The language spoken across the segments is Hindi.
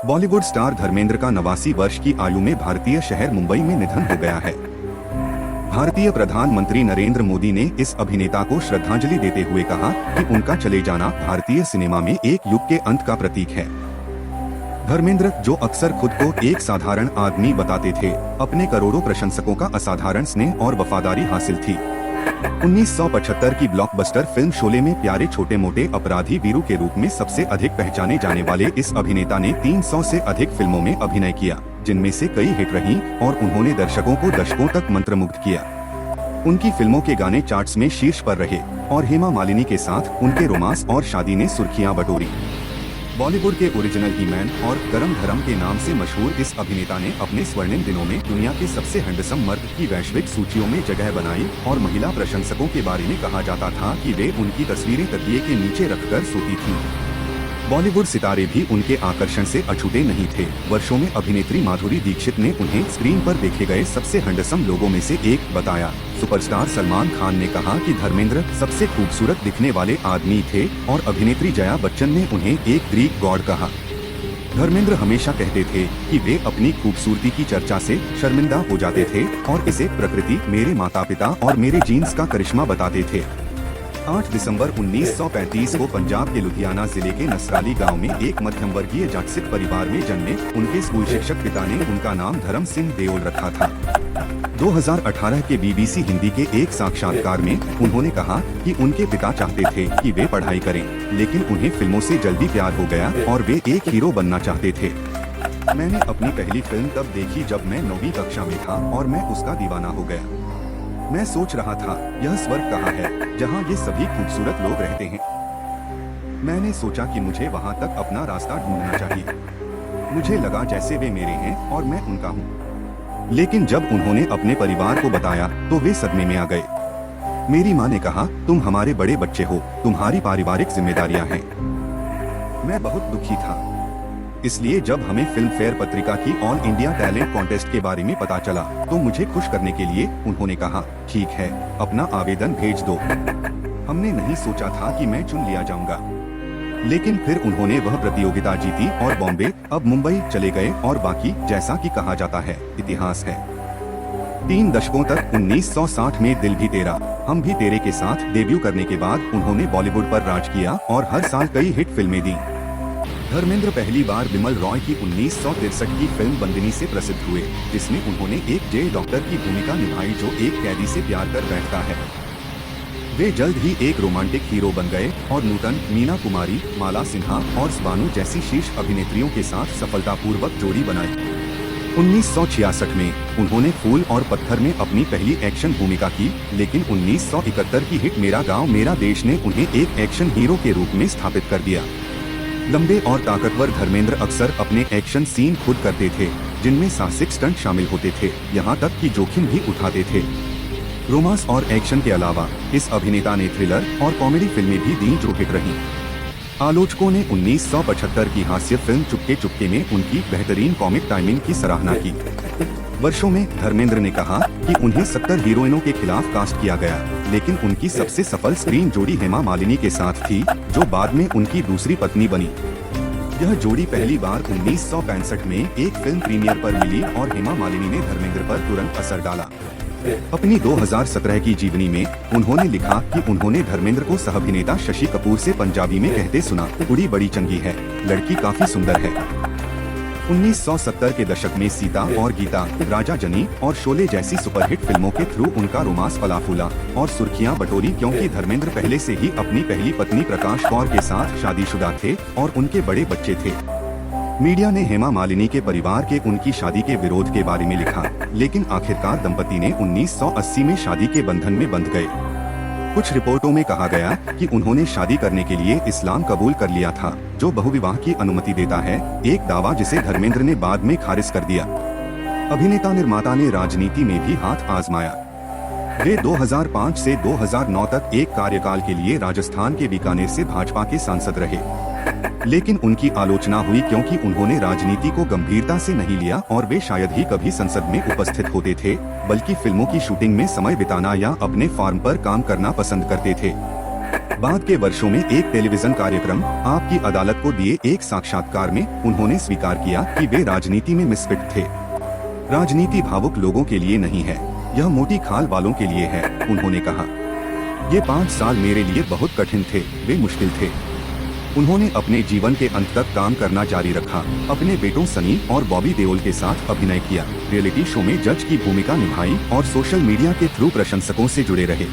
बॉलीवुड स्टार धर्मेंद्र का 89 वर्ष की आयु में भारतीय शहर मुंबई में निधन हो गया है। भारतीय प्रधानमंत्री नरेंद्र मोदी ने इस अभिनेता को श्रद्धांजलि देते हुए कहा कि उनका चले जाना भारतीय सिनेमा में एक युग के अंत का प्रतीक है। धर्मेंद्र, जो अक्सर खुद को एक साधारण आदमी बताते थे, अपने करोड़ों प्रशंसकों का असाधारण स्नेह और वफादारी हासिल थी। 1975 की ब्लॉकबस्टर फिल्म शोले में प्यारे छोटे मोटे अपराधी वीरू के रूप में सबसे अधिक पहचाने जाने वाले इस अभिनेता ने 300 से अधिक फिल्मों में अभिनय किया, जिनमें से कई हिट रहीं और उन्होंने दर्शकों को दशकों तक मंत्रमुग्ध किया। उनकी फिल्मों के गाने चार्ट्स में शीर्ष पर रहे और हेमा मालिनी के साथ उनके रोमांस और शादी ने सुर्खियां बटोरी। बॉलीवुड के ओरिजिनल ही-मैन और गरम धरम के नाम से मशहूर इस अभिनेता ने अपने स्वर्णिम दिनों में दुनिया के सबसे हैंडसम मर्द की वैश्विक सूचियों में जगह बनाई और महिला प्रशंसकों के बारे में कहा जाता था कि वे उनकी तस्वीरें तकिए के नीचे रखकर सोती थीं। बॉलीवुड सितारे भी उनके आकर्षण से अछूते नहीं थे। वर्षों में अभिनेत्री माधुरी दीक्षित ने उन्हें स्क्रीन पर देखे गए सबसे हैंडसम लोगों में से एक बताया। सुपरस्टार सलमान खान ने कहा कि धर्मेंद्र सबसे खूबसूरत दिखने वाले आदमी थे और अभिनेत्री जया बच्चन ने उन्हें एक ग्रीक गॉड कहा। धर्मेंद्र हमेशा कहते थे कि वे अपनी खूबसूरती की चर्चा से शर्मिंदा हो जाते थे और इसे प्रकृति, मेरे माता पिता और मेरे जीन्स का करिश्मा बताते थे। 8 दिसंबर 1935 को पंजाब के लुधियाना जिले के नसराली गांव में एक मध्यम वर्गीय जाट सिख परिवार में जन्मे उनके स्कूल शिक्षक पिता ने उनका नाम धर्म सिंह देओल रखा था। 2018 के BBC हिंदी के एक साक्षात्कार में उन्होंने कहा कि उनके पिता चाहते थे कि वे पढ़ाई करें, लेकिन उन्हें फिल्मों से जल्दी प्यार हो गया और वे एक हीरो बनना चाहते थे। मैंने अपनी पहली फिल्म तब देखी जब मैं 9वीं कक्षा में था और मैं उसका दीवाना हो गया। मैं सोच रहा था, यह स्वर्ग कहाँ है जहाँ ये सभी खूबसूरत लोग रहते हैं। मैंने सोचा कि मुझे वहाँ तक अपना रास्ता ढूंढना चाहिए। मुझे लगा जैसे वे मेरे हैं और मैं उनका हूँ। लेकिन जब उन्होंने अपने परिवार को बताया तो वे सदमे में आ गए। मेरी माँ ने कहा, तुम हमारे बड़े बच्चे हो, तुम्हारी पारिवारिक जिम्मेदारियाँ हैं। मैं बहुत दुखी था। इसलिए जब हमें फिल्म फेयर पत्रिका की ऑल इंडिया टैलेंट कॉन्टेस्ट के बारे में पता चला तो मुझे खुश करने के लिए उन्होंने कहा, ठीक है, अपना आवेदन भेज दो। हमने नहीं सोचा था कि मैं चुन लिया जाऊंगा। लेकिन फिर उन्होंने वह प्रतियोगिता जीती और बॉम्बे, अब मुंबई चले गए और बाकी, जैसा कि कहा जाता है, इतिहास है। 3 दशकों तक 1960 में दिल भी तेरा, हम भी तेरे के साथ डेब्यू करने के बाद उन्होंने बॉलीवुड पर राज किया और हर साल कई हिट फिल्में दी। धर्मेंद्र पहली बार बिमल रॉय की 1963 की फिल्म बंदिनी से प्रसिद्ध हुए, जिसमें उन्होंने एक जेल डॉक्टर की भूमिका निभाई जो एक कैदी से प्यार कर बैठता है। वे जल्द ही एक रोमांटिक हीरो बन गए और नूतन, मीना कुमारी, माला सिन्हा और स्वानु जैसी शीर्ष अभिनेत्रियों के साथ सफलतापूर्वक जोड़ी बनाई। 1966 में उन्होंने फूल और पत्थर में अपनी पहली एक्शन भूमिका की, लेकिन 1971 की हिट मेरा गांव मेरा देश ने उन्हें एक एक्शन हीरो के रूप में स्थापित कर दिया। लंबे और ताकतवर धर्मेंद्र अक्सर अपने एक्शन सीन खुद करते थे, जिनमें साहसिक स्टंट शामिल होते थे, यहाँ तक कि जोखिम भी उठाते थे। रोमांस और एक्शन के अलावा इस अभिनेता ने थ्रिलर और कॉमेडी फिल्में भी दी जो हिट रहीं। आलोचकों ने 1975 की हास्य फिल्म चुपके चुपके में उनकी बेहतरीन कॉमिक टाइमिंग की सराहना की। वर्षों में धर्मेंद्र ने कहा कि उन्हें 70 हीरोइनों के खिलाफ कास्ट किया गया, लेकिन उनकी सबसे सफल स्क्रीन जोड़ी हेमा मालिनी के साथ थी, जो बाद में उनकी दूसरी पत्नी बनी। यह जोड़ी पहली बार 1965 में एक फिल्म प्रीमियर पर मिली और हेमा मालिनी ने धर्मेंद्र पर तुरंत असर डाला। अपनी 2017 की जीवनी में उन्होंने लिखा कि उन्होंने धर्मेंद्र को सह-अभिनेता शशि कपूर से पंजाबी में कहते सुना, कुड़ी बड़ी चंगी है, लड़की काफी सुंदर है। 1970 के दशक में सीता और गीता, राजा जनी और शोले जैसी सुपरहिट फिल्मों के थ्रू उनका रोमांस फला फूला और सुर्खियां बटोरी, क्योंकि धर्मेंद्र पहले से ही अपनी पहली पत्नी प्रकाश कौर के साथ शादीशुदा थे और उनके बड़े बच्चे थे। मीडिया ने हेमा मालिनी के परिवार के उनकी शादी के विरोध के बारे में लिखा, लेकिन आखिरकार दंपति ने 1980 में शादी के बंधन में बंध गए। कुछ रिपोर्टों में कहा गया कि उन्होंने शादी करने के लिए इस्लाम कबूल कर लिया था, जो बहुविवाह की अनुमति देता है, एक दावा जिसे धर्मेंद्र ने बाद में खारिज कर दिया। अभिनेता निर्माता ने राजनीति में भी हाथ आजमाया। वे 2005 से 2009 तक एक कार्यकाल के लिए राजस्थान के बीकानेर से भाजपा के सांसद रहे, लेकिन उनकी आलोचना हुई क्योंकि उन्होंने राजनीति को गंभीरता से नहीं लिया और वे शायद ही कभी संसद में उपस्थित होते थे, बल्कि फिल्मों की शूटिंग में समय बिताना या अपने फार्म पर काम करना पसंद करते थे। बाद के वर्षों में एक टेलीविजन कार्यक्रम आपकी अदालत को दिए एक साक्षात्कार में उन्होंने स्वीकार किया कि वे राजनीति में मिसफिट थे। राजनीति भावुक लोगों के लिए नहीं है, यह मोटी खाल वालों के लिए है। उन्होंने कहा, ये 5 साल मेरे लिए बहुत कठिन थे, वे मुश्किल थे। उन्होंने अपने जीवन के अंत तक काम करना जारी रखा, अपने बेटों सनी और बॉबी देओल के साथ अभिनय किया, रियलिटी शो में जज की भूमिका निभाई और सोशल मीडिया के थ्रू प्रशंसकों से जुड़े रहे।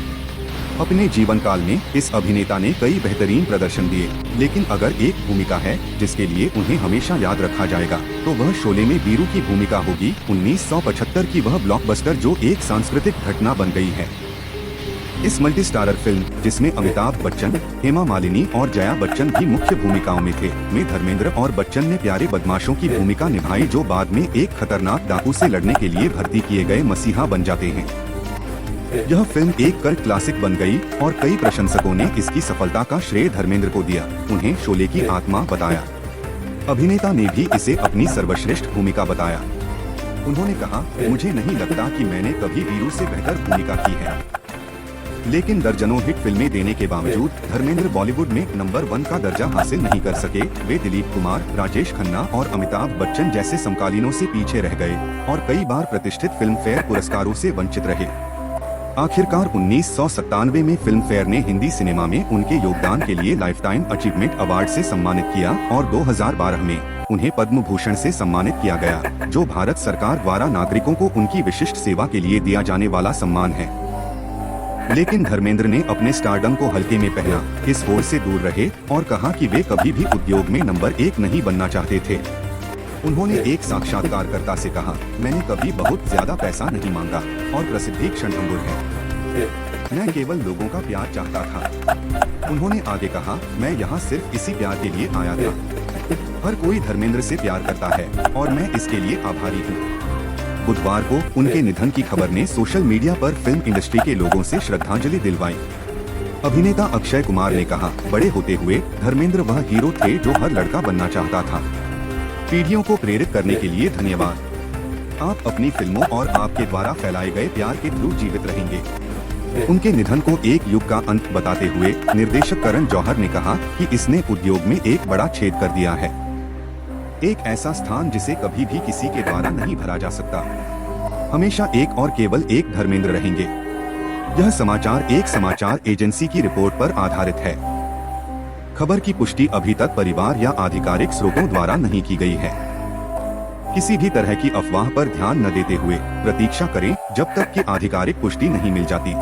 अपने जीवन काल में इस अभिनेता ने कई बेहतरीन प्रदर्शन दिए, लेकिन अगर एक भूमिका है जिसके लिए उन्हें हमेशा याद रखा जाएगा तो वह शोले में वीरू की भूमिका होगी। 1975 की वह ब्लॉकबस्टर जो एक सांस्कृतिक घटना बन गई है। इस मल्टी स्टारर फिल्म, जिसमें अमिताभ बच्चन, हेमा मालिनी और जया बच्चन भी मुख्य भूमिकाओं में थे, में धर्मेंद्र और बच्चन ने प्यारे बदमाशों की भूमिका निभाई जो बाद में एक खतरनाक डाकू से लड़ने के लिए भर्ती किए गए मसीहा बन जाते हैं। यह फिल्म एक कल्ट क्लासिक बन गई और कई प्रशंसकों ने इसकी सफलता का श्रेय धर्मेंद्र को दिया, उन्हें शोले की आत्मा बताया। अभिनेता ने भी इसे अपनी सर्वश्रेष्ठ भूमिका बताया। उन्होंने कहा, मुझे नहीं लगता कि मैंने कभी वीरू से बेहतर भूमिका की है। लेकिन दर्जनों हिट फिल्में देने के बावजूद धर्मेंद्र बॉलीवुड में नंबर 1 का दर्जा हासिल नहीं कर सके। वे दिलीप कुमार, राजेश खन्ना और अमिताभ बच्चन जैसे समकालीनों से पीछे रह गए और कई बार प्रतिष्ठित फिल्म फेयर पुरस्कारों से वंचित रहे। आखिरकार 1997 में फिल्म फेयर ने हिंदी सिनेमा में उनके योगदान के लिए लाइफटाइम अचीवमेंट अवार्ड से सम्मानित किया और 2012 में उन्हें पद्म भूषण से सम्मानित किया गया, जो भारत सरकार द्वारा नागरिकों को उनकी विशिष्ट सेवा के लिए दिया जाने वाला सम्मान है। लेकिन धर्मेंद्र ने अपने स्टारडम को हल्के में पहना, इस होड़ से दूर रहे और कहा कि वे कभी भी उद्योग में नंबर 1 नहीं बनना चाहते थे। उन्होंने एक साक्षात्कारकर्ता से कहा, मैंने कभी बहुत ज्यादा पैसा नहीं मांगा और प्रसिद्धि क्षणभंगुर है, मैं केवल लोगों का प्यार चाहता था। उन्होंने आगे कहा, मैं यहाँ सिर्फ इसी प्यार के लिए आया था। हर कोई धर्मेंद्र से प्यार करता है और मैं इसके लिए आभारी हूँ। बुधवार को उनके निधन की खबर ने सोशल मीडिया पर फिल्म इंडस्ट्री के लोगों से श्रद्धांजलि दिलवाई। अभिनेता अक्षय कुमार ने कहा, बड़े होते हुए धर्मेंद्र वह हीरो थे जो हर लड़का बनना चाहता था। पीढ़ियों को प्रेरित करने के लिए धन्यवाद। आप अपनी फिल्मों और आपके द्वारा फैलाए गए प्यार के थ्रू जीवित रहेंगे। उनके निधन को एक युग का अंत बताते हुए निर्देशक करण जौहर ने कहा कि इसने उद्योग में एक बड़ा छेद कर दिया है, एक ऐसा स्थान जिसे कभी भी किसी के द्वारा नहीं भरा जा सकता। हमेशा एक और केवल एक धर्मेंद्र रहेंगे। यह समाचार एक समाचार एजेंसी की रिपोर्ट पर आधारित है। खबर की पुष्टि अभी तक परिवार या आधिकारिक स्रोतों द्वारा नहीं की गई है। किसी भी तरह की अफवाह पर ध्यान न देते हुए प्रतीक्षा करें जब तक कि आधिकारिक पुष्टि नहीं मिल जाती।